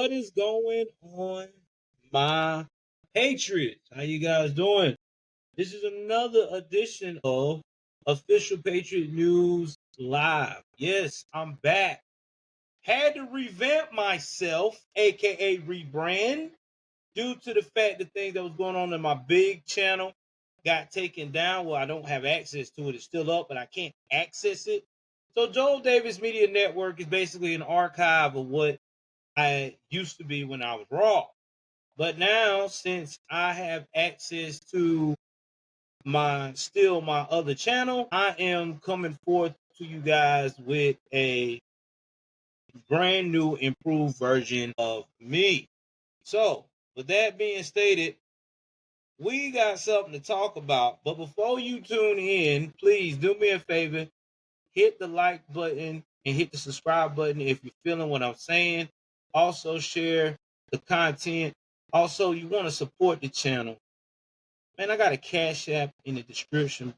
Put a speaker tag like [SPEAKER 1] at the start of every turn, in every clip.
[SPEAKER 1] What is going on, my Patriots? How you guys doing? This is another edition of Official Patriot News Live. Yes, I'm back. Had to revamp myself, aka rebrand, due to the fact the thing that was going on in my big channel got taken down. Well, I don't have access to it. It's still up, but I can't access it. So Joel Davis Media Network is basically an archive of what I used to be when I was raw. But now, since I have access to my other channel, I am coming forth to you guys with a brand new improved version of me. So, with that being stated, we got something to talk about. But before you tune in, please do me a favor, hit the like button and hit the subscribe button if you're feeling what I'm saying. Also share the content. Also, you want to support the channel. Man, I got a Cash App in the description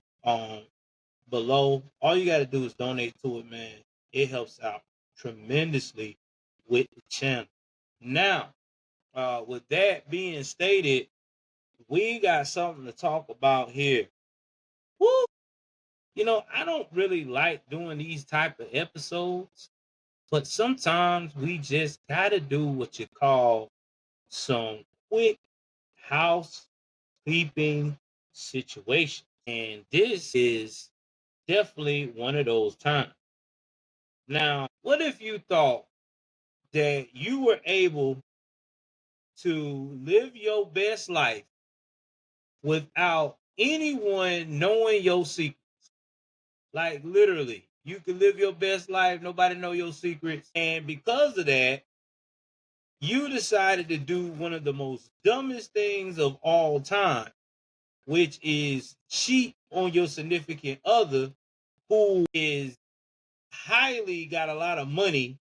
[SPEAKER 1] below. All you got to do is donate to it, man. It helps out tremendously with the channel. Now, with that being stated, we got something to talk about here. Woo! You know, I don't really like doing these type of episodes, but sometimes we just gotta do what you call some quick housekeeping situation. And this is definitely one of those times. Now, what if you thought that you were able to live your best life without anyone knowing your secret? Like literally, you can live your best life, nobody know your secrets. And because of that, you decided to do one of the most dumbest things of all time, which is cheat on your significant other who is highly got a lot of money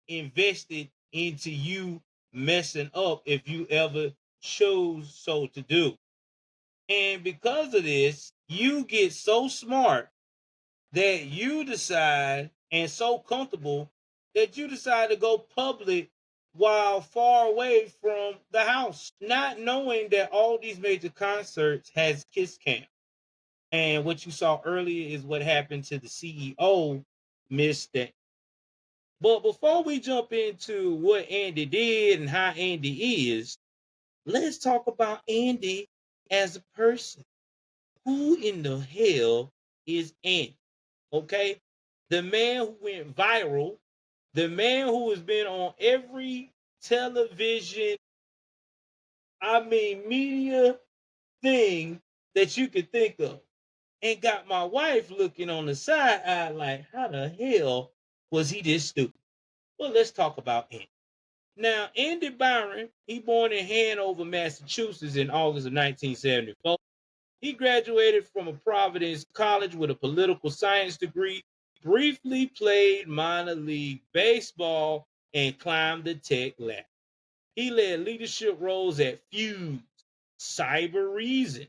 [SPEAKER 1] invested into you messing up if you ever chose so to do. And because of this, you get so smart that you decide and so comfortable that you decide to go public while far away from the house, not knowing that all these major concerts has kiss cam. And what you saw earlier is what happened to the CEO, Miss That. But before we jump into what Andy did and how Andy is, let's talk about Andy as a person. Who in the hell is Andy? Okay? The man who went viral, the man who has been on every television, media thing that you could think of. And got my wife looking on the side eye like, how the hell was he this stupid? Well, let's talk about him. Now, Andy Byron, he born in Hanover, Massachusetts in August of 1974. He graduated from a Providence College with a political science degree, briefly played minor league baseball, and climbed the tech ladder. He led leadership roles at Fuse, Cyber Reason,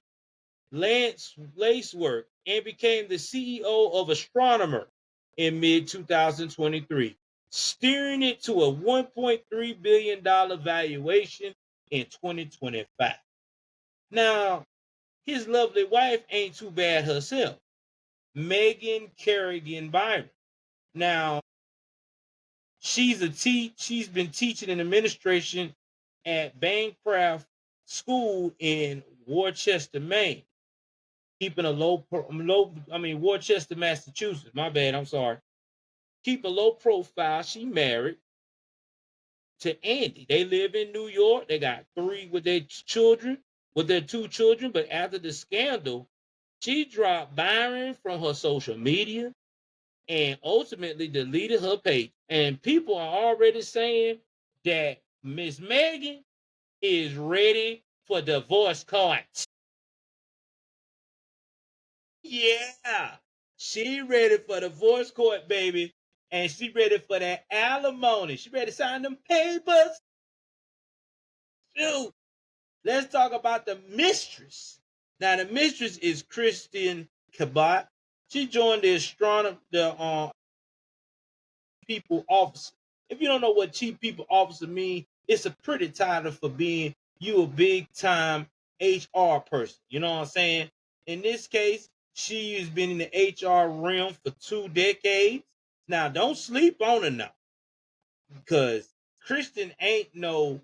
[SPEAKER 1] Lance Lacework, and became the CEO of Astronomer in mid 2023, steering it to a $1.3 billion valuation in 2025. Now, his lovely wife ain't too bad herself, Megan Kerrigan Byron. Now, she's been teaching in administration at Bancroft School in Worcester, Maine. Keeping a Worcester, Massachusetts. My bad, I'm sorry. Keep a low profile. She married to Andy. They live in New York. They got three with their two children. But after the scandal, she dropped Byron from her social media and ultimately deleted her page. And people are already saying that Miss Megan is ready for divorce court. Yeah, she ready for divorce court, baby. And she ready for that alimony. She ready to sign them papers. Shoot. Let's talk about the mistress. Now, the mistress is Kristen Cabot. She joined the people office If you don't know what chief people officer mean, it's a pretty title for being you a big time HR person. You know what I'm saying? In this case, she has been in the HR realm for 2 decades. Now, don't sleep on her now, because Kristen ain't no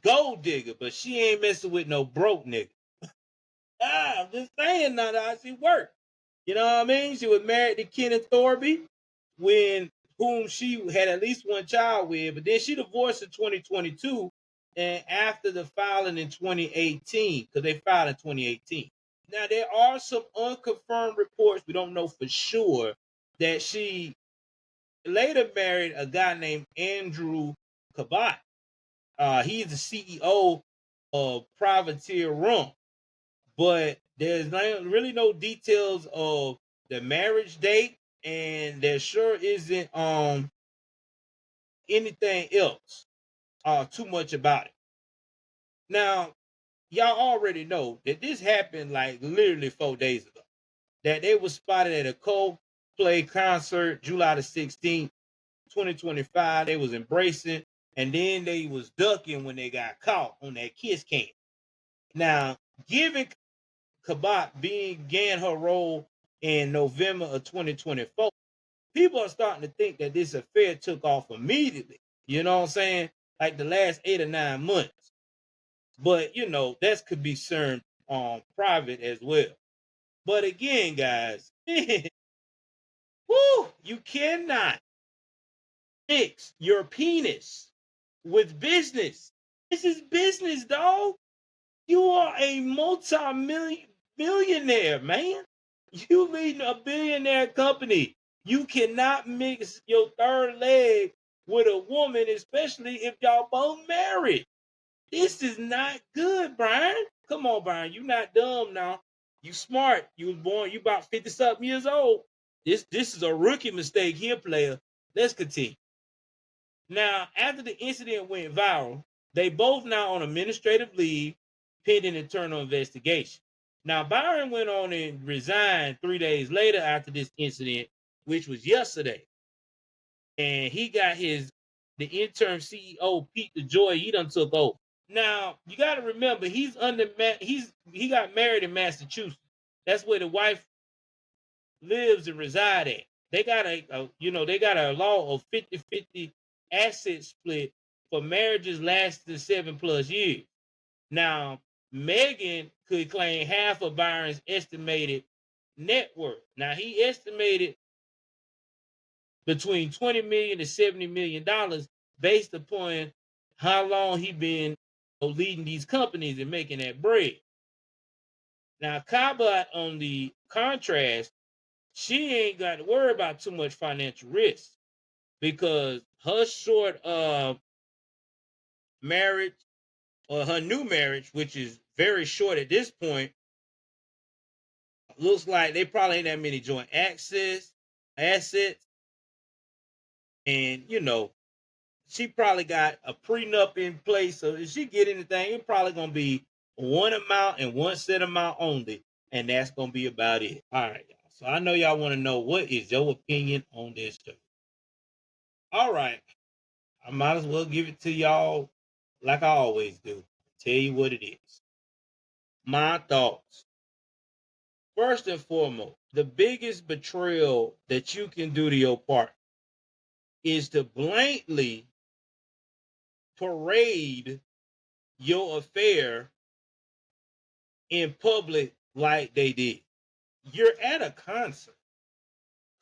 [SPEAKER 1] gold digger, but she ain't messing with no broke nigga. I'm just saying now that how she worked. You know what I mean? She was married to Kenneth Thorby, when whom she had at least one child with, but then she divorced in 2022, and after the filing in 2018, because they filed in 2018. Now there are some unconfirmed reports, we don't know for sure, that she later married a guy named Andrew Kabat. He's the CEO of Privateer Rum, but there's really no details of the marriage date, and there sure isn't anything else too much about it. Now, y'all already know that this happened like literally 4 days ago. That they were spotted at a Coldplay concert, July the 16th, 2025. They was embracing, and then they was ducking when they got caught on that kiss cam. Now, given Kabat began her role in November of 2024, people are starting to think that this affair took off immediately. You know what I'm saying? Like the last 8 or 9 months. But you know, that could be CERN private as well. But again, guys, woo, you cannot mix your penis with business. This is business, dog. You are a multi-millionaire, man. You leading a billionaire company. You cannot mix your third leg with a woman, especially if y'all both married. This is not good, Brian. Come on, Brian. You not dumb now. You smart. You was born, you about 50 something years old. This is a rookie mistake here, player. Let's continue. Now, after the incident went viral, they both now on administrative leave pending internal investigation. Now, Byron went on and resigned 3 days later after this incident, which was yesterday. And he got the interim CEO, Pete DeJoy, he done took over. Now, you got to remember, he got married in Massachusetts. That's where the wife lives and reside at. They got they got a law of 50-50 asset split for marriages lasting 7+ years. Now, Megan could claim half of Byron's estimated net worth. Now, he estimated between $20 million to $70 million based upon how long he been leading these companies and making that bread. Now, Kabat, on the contrast, she ain't got to worry about too much financial risk, because her short marriage, or her new marriage, which is very short at this point, looks like they probably ain't that many joint assets. And she probably got a prenup in place. So if she get anything, it's probably gonna be one amount and one set amount only, and that's gonna be about it. All right, y'all. So I know y'all want to know, what is your opinion on this show. All right, I might as well give it to y'all like I always do. Tell you what it is. My thoughts. First and foremost, the biggest betrayal that you can do to your partner is to blatantly parade your affair in public like they did. You're at a concert.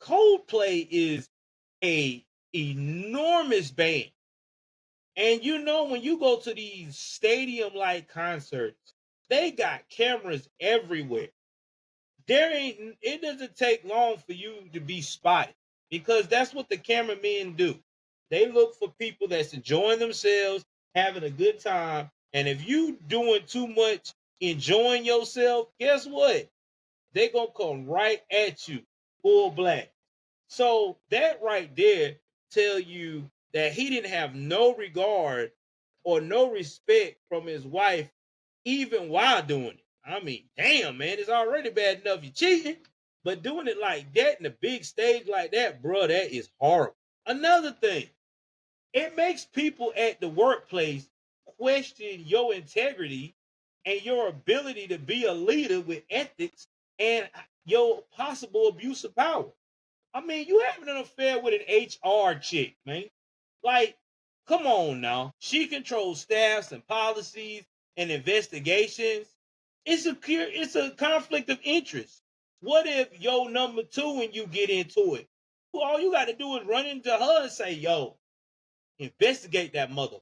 [SPEAKER 1] Coldplay is a enormous band. And when you go to these stadium like concerts, they got cameras everywhere. It doesn't take long for you to be spotted, because that's what the cameramen do. They look for people that's enjoying themselves, having a good time. And if you doing too much enjoying yourself, guess what? They gonna come right at you full black. So that right there tell you that he didn't have no regard or no respect from his wife, even while doing it. I mean, damn, man, it's already bad enough you cheating, but doing it like that in a big stage like that, bro, that is horrible. Another thing, it makes people at the workplace question your integrity and your ability to be a leader with ethics and your possible abuse of power. I mean, you having an affair with an HR chick, man. Like, come on now. She controls staffs and policies and investigations. It's a conflict of interest. What if your number two and you get into it? All you got to do is run into her and say, "Yo, investigate that mother."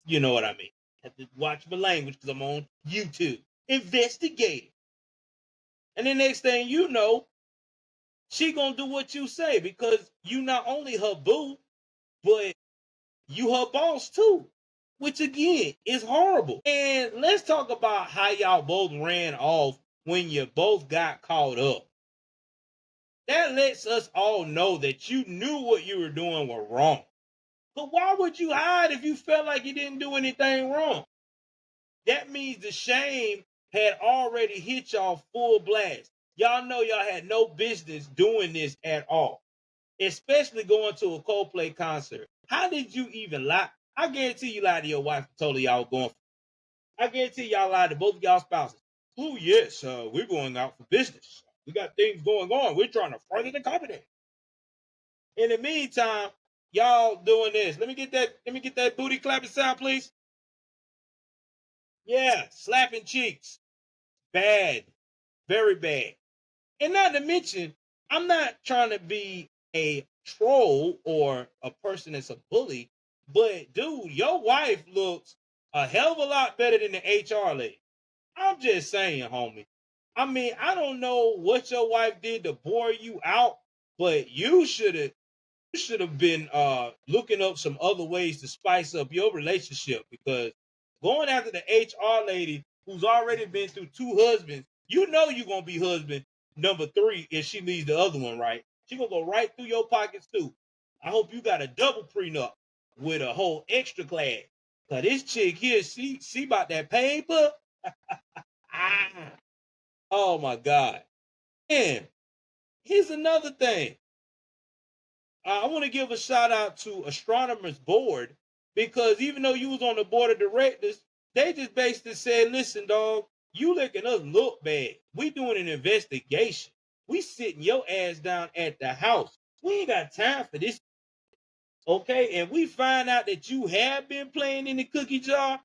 [SPEAKER 1] You know what I mean? Have to watch my language because I'm on YouTube. Investigate it. And the next thing you know, she gonna do what you say because you not only her boo, but you her boss too. Which again is horrible. And let's talk about how y'all both ran off when you both got caught up. That lets us all know that you knew what you were doing was wrong. But why would you hide if you felt like you didn't do anything wrong? That means the shame had already hit y'all full blast. Y'all know y'all had no business doing this at all, especially going to a Coldplay concert. How did you even lie? I guarantee you lied to your wife and told her y'all were going. I guarantee y'all lied to both of y'all spouses. Oh yes, we're going out for business. We got things going on. We're trying to further the company. In the meantime, y'all doing this. Let me get that. Let me get that booty clapping sound, please. Yeah, slapping cheeks. Bad, very bad. And not to mention, I'm not trying to be a troll or a person that's a bully, but dude, your wife looks a hell of a lot better than the HR lady. I'm just saying, homie. I mean, I don't know what your wife did to bore you out, but you should have been looking up some other ways to spice up your relationship because going after the HR lady who's already been through two husbands, you know you're gonna be husband number three if she leaves the other one, right? She gonna go right through your pockets too. I hope you got a double prenup with a whole extra class. Cause this chick here, she about that paper. Ah, oh my God. And here's another thing. I want to give a shout out to Astronomer's board because even though you was on the board of directors, they just basically said, listen, dog, you making us look bad. We doing an investigation. We sitting your ass down at the house. We ain't got time for this. Okay. And we find out that you have been playing in the cookie jar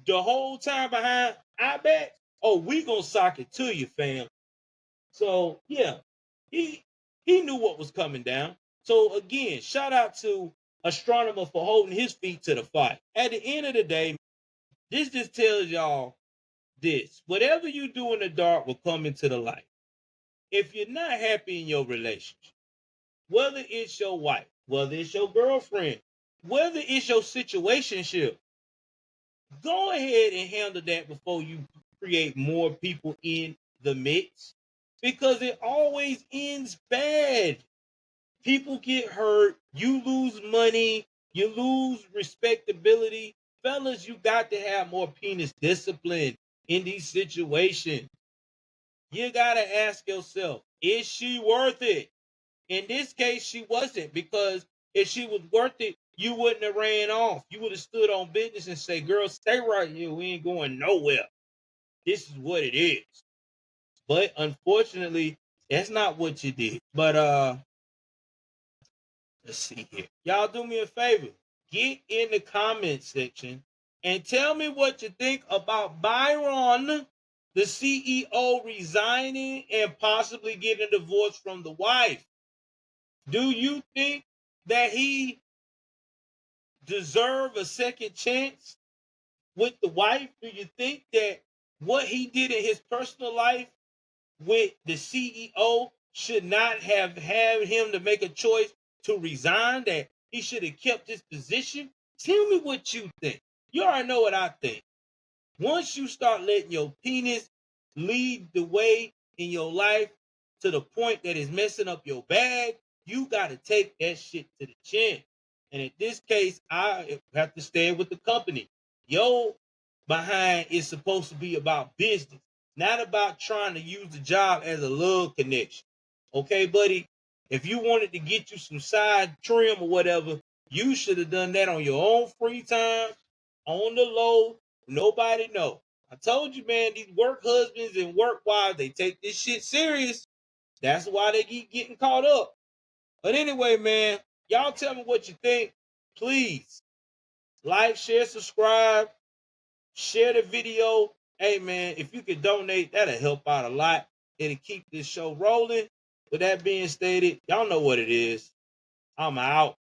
[SPEAKER 1] the whole time behind our backs. Oh, we gonna sock it to you, fam. So yeah, he he knew what was coming down. So again, shout out to Astronomer for holding his feet to the fire. At the end of the day, this just tells y'all this: whatever you do in the dark will come into the light. If you're not happy in your relationship, whether it's your wife, whether it's your girlfriend, whether it's your situationship, go ahead and handle that before you create more people in the mix because it always ends bad. People get hurt, you lose money, you lose respectability. Fellas, you got to have more penis discipline in these situations. You got to ask yourself, is she worth it? In this case, she wasn't because if she was worth it, you wouldn't have ran off. You would have stood on business and say, girl, stay right here. We ain't going nowhere. This is what it is. But unfortunately, that's not what you did. But let's see here. Y'all do me a favor. Get in the comment section and tell me what you think about Byron, the CEO, resigning and possibly getting a divorce from the wife. Do you think that he deserve a second chance with the wife? Do you think that what he did in his personal life with the CEO should not have had him to make a choice to resign, that he should have kept his position? Tell me what you think. You already know what I think. Once you start letting your penis lead the way in your life to the point that it's messing up your bag, you got to take that shit to the chin. And in this case, I have to stand with the company. Yo, behind is supposed to be about business, not about trying to use the job as a love connection. Okay, buddy? If you wanted to get you some side trim or whatever, you should have done that on your own free time, on the low. Nobody know. I told you, man, these work husbands and work wives, they take this shit serious. That's why they keep getting caught up. But anyway, man, y'all tell me what you think. Please like, share, subscribe, share the video. Hey, man, if you could donate, that'll help out a lot. It'll keep this show rolling. With that being stated, y'all know what it is. I'm out.